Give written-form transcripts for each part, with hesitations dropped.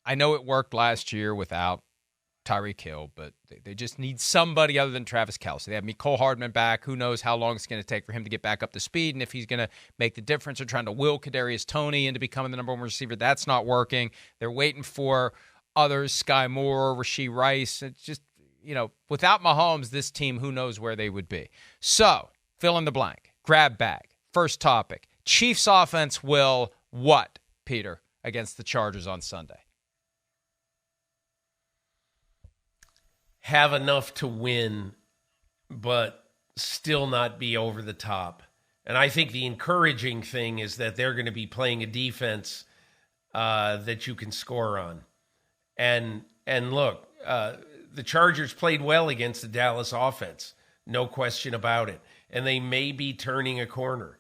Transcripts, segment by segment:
I know it worked last year without Tyreek Hill, but they just need somebody other than Travis Kelce. They have Mecole Hardman back. Who knows how long it's going to take for him to get back up to speed and if he's going to make the difference. They're trying to will Kadarius Toney into becoming the number one receiver. That's not working. They're waiting for others, Sky Moore, Rashee Rice. It's just, without Mahomes, this team, who knows where they would be. So, fill in the blank. Grab bag. First topic. Chiefs offense will what, Peter, against the Chargers on Sunday? Have enough to win, but still not be over the top. And I think the encouraging thing is that they're going to be playing a defense that you can score on. And look, the Chargers played well against the Dallas offense, no question about it. And they may be turning a corner,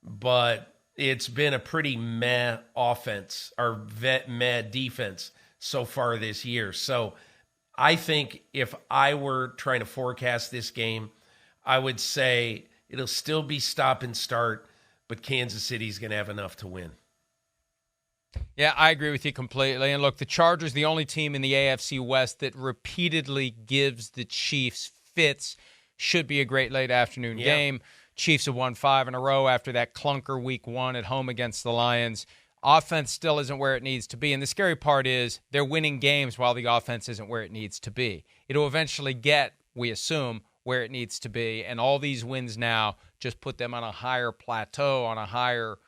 but it's been a pretty meh offense or meh defense so far this year. So I think if I were trying to forecast this game, I would say it'll still be stop and start, but Kansas City's going to have enough to win. Yeah, I agree with you completely. And look, the Chargers, the only team in the AFC West that repeatedly gives the Chiefs fits, should be a great late afternoon game. Chiefs have won 5 in a row after that clunker week 1 at home against the Lions. Offense still isn't where it needs to be. And the scary part is they're winning games while the offense isn't where it needs to be. It'll eventually get, we assume, where it needs to be. And all these wins now just put them on a higher plateau, on a higher,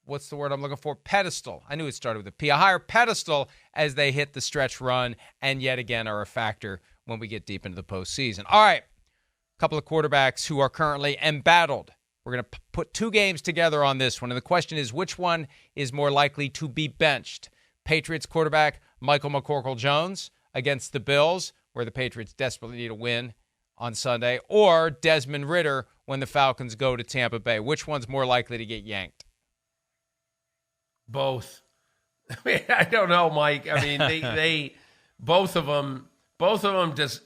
what's the word I'm looking for? Pedestal. I knew it started with a P. A higher pedestal as they hit the stretch run and yet again are a factor when we get deep into the postseason. All right, a couple of quarterbacks who are currently embattled. We're going to put 2 games together on this one, and the question is which one is more likely to be benched? Patriots quarterback Michael McCorkle-Jones against the Bills, where the Patriots desperately need a win on Sunday, or Desmond Ridder when the Falcons go to Tampa Bay. Which one's more likely to get yanked? Both. I don't know, Mike. I mean, they both of them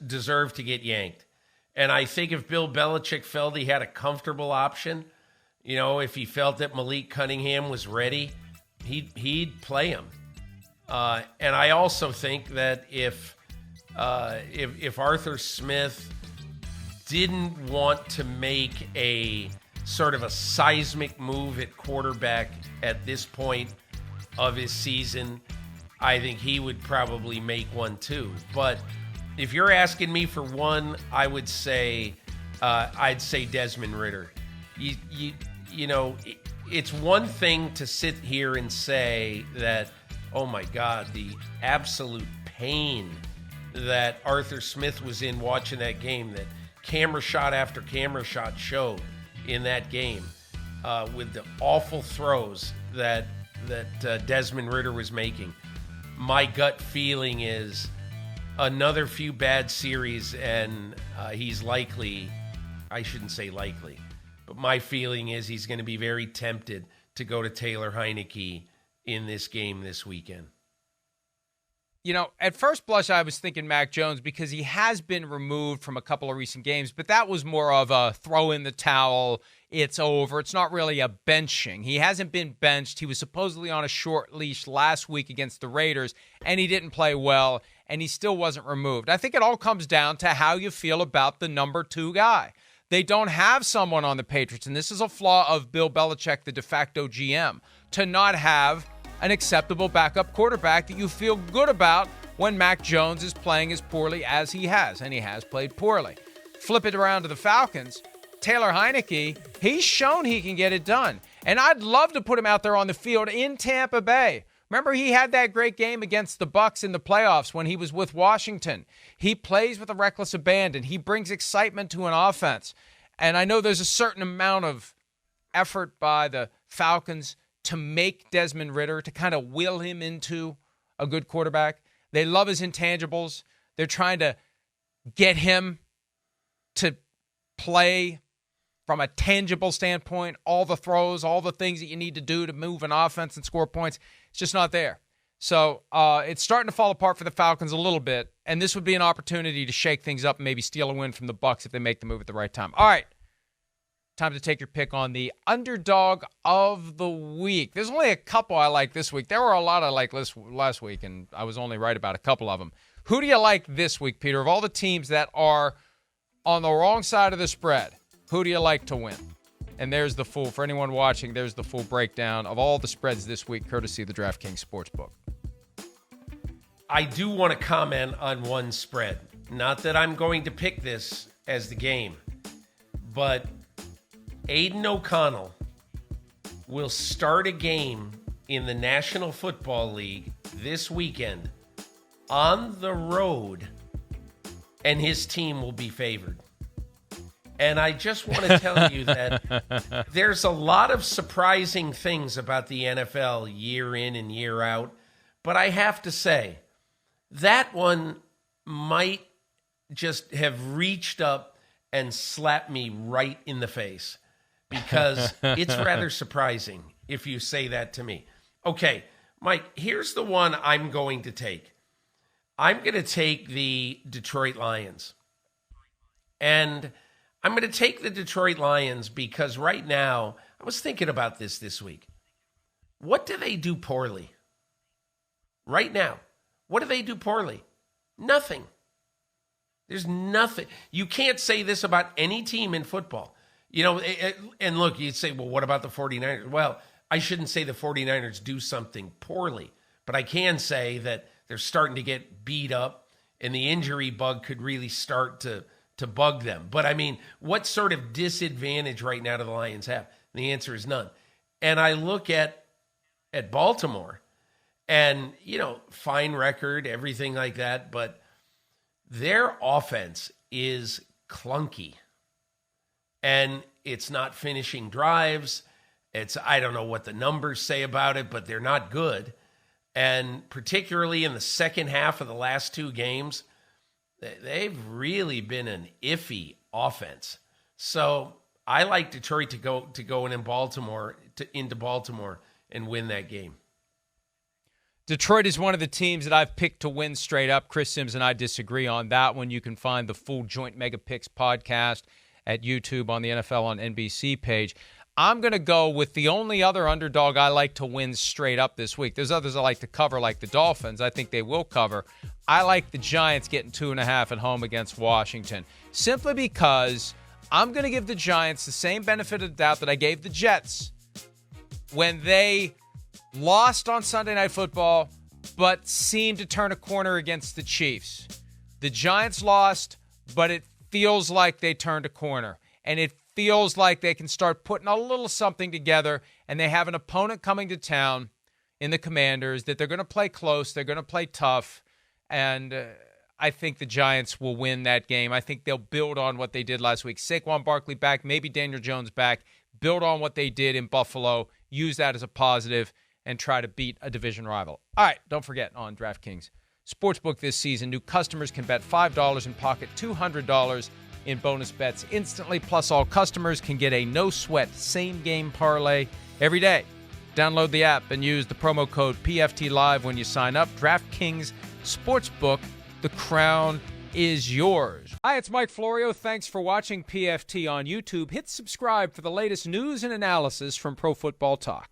deserve to get yanked. And I think if Bill Belichick felt he had a comfortable option, if he felt that Malik Cunningham was ready, he'd play him. And I also think that if Arthur Smith didn't want to make a sort of a seismic move at quarterback at this point of his season, I think he would probably make one too. But if you're asking me for one, I would say I'd say Desmond Ridder. It's one thing to sit here and say that, oh my God, the absolute pain that Arthur Smith was in watching that game, that camera shot after camera shot showed in that game, with the awful throws that Desmond Ridder was making. My gut feeling is another few bad series, and he's likely, I shouldn't say likely, but my feeling is he's going to be very tempted to go to Taylor Heineke in this game this weekend. At first blush, I was thinking Mac Jones because he has been removed from a couple of recent games, but that was more of a throw in the towel, it's over. It's not really a benching. He hasn't been benched. He was supposedly on a short leash last week against the Raiders, and he didn't play well, and he still wasn't removed. I think it all comes down to how you feel about the number 2 guy. They don't have someone on the Patriots, and this is a flaw of Bill Belichick, the de facto GM, to not have an acceptable backup quarterback that you feel good about when Mac Jones is playing as poorly as he has, and he has played poorly. Flip it around to the Falcons. Taylor Heineke, he's shown he can get it done, and I'd love to put him out there on the field in Tampa Bay. Remember, he had that great game against the Bucs in the playoffs when he was with Washington. He plays with a reckless abandon. He brings excitement to an offense, and I know there's a certain amount of effort by the Falcons to make Desmond Ridder, to kind of will him into a good quarterback. They love his intangibles. They're trying to get him to play from a tangible standpoint, all the throws, all the things that you need to do to move an offense and score points. It's just not there. So it's starting to fall apart for the Falcons a little bit, and this would be an opportunity to shake things up and maybe steal a win from the Bucs if they make the move at the right time. All right. Time to take your pick on the underdog of the week. There's only a couple I like this week. There were a lot I liked last week, and I was only right about a couple of them. Who do you like this week, Peter? Of all the teams that are on the wrong side of the spread, who do you like to win? And there's the full, for anyone watching, there's the full breakdown of all the spreads this week, courtesy of the DraftKings Sportsbook. I do want to comment on one spread. Not that I'm going to pick this as the game, but Aiden O'Connell will start a game in the National Football League this weekend on the road, and his team will be favored. And I just want to tell you that there's a lot of surprising things about the NFL year in and year out, but I have to say, that one might just have reached up and slapped me right in the face, because it's rather surprising if you say that to me. Okay, Mike, here's the one I'm going to take. I'm going to take the Detroit Lions. And I'm going to take the Detroit Lions because right now, I was thinking about this week. What do they do poorly? Right now, what do they do poorly? Nothing. There's nothing. You can't say this about any team in football. You know, and look, you'd say, well, what about the 49ers? Well, I shouldn't say the 49ers do something poorly, but I can say that they're starting to get beat up, and the injury bug could really start to bug them. But, I mean, what sort of disadvantage right now do the Lions have? And the answer is none. And I look at Baltimore, and, you know, fine record, everything like that, but their offense is clunky. And it's not finishing drives. I don't know what the numbers say about it, but they're not good. And particularly in the second half of the last two games, they've really been an iffy offense. So I like Detroit to go into Baltimore and win that game. Detroit is one of the teams that I've picked to win straight up. Chris Sims and I disagree on that one. You can find the full Joint Mega Picks podcast at YouTube on the NFL on NBC page. I'm going to go with the only other underdog I like to win straight up this week. There's others I like to cover, like the Dolphins. I think they will cover. I like the Giants getting 2.5 at home against Washington, simply because I'm going to give the Giants the same benefit of the doubt that I gave the Jets when they lost on Sunday Night Football, but seemed to turn a corner against the Chiefs. The Giants lost, but it feels like they turned a corner, and it feels like they can start putting a little something together, and they have an opponent coming to town in the Commanders that they're going to play close, they're going to play tough, and I think the Giants will win that game. I think they'll build on what they did last week. Saquon Barkley back, maybe Daniel Jones back, build on what they did in Buffalo, use that as a positive, and try to beat a division rival. All right, don't forget, on DraftKings Sportsbook this season, new customers can bet $5 and pocket $200 in bonus bets instantly. Plus, all customers can get a no-sweat same-game parlay every day. Download the app and use the promo code PFTLive when you sign up. DraftKings Sportsbook, the crown is yours. Hi, it's Mike Florio. Thanks for watching PFT on YouTube. Hit subscribe for the latest news and analysis from Pro Football Talk.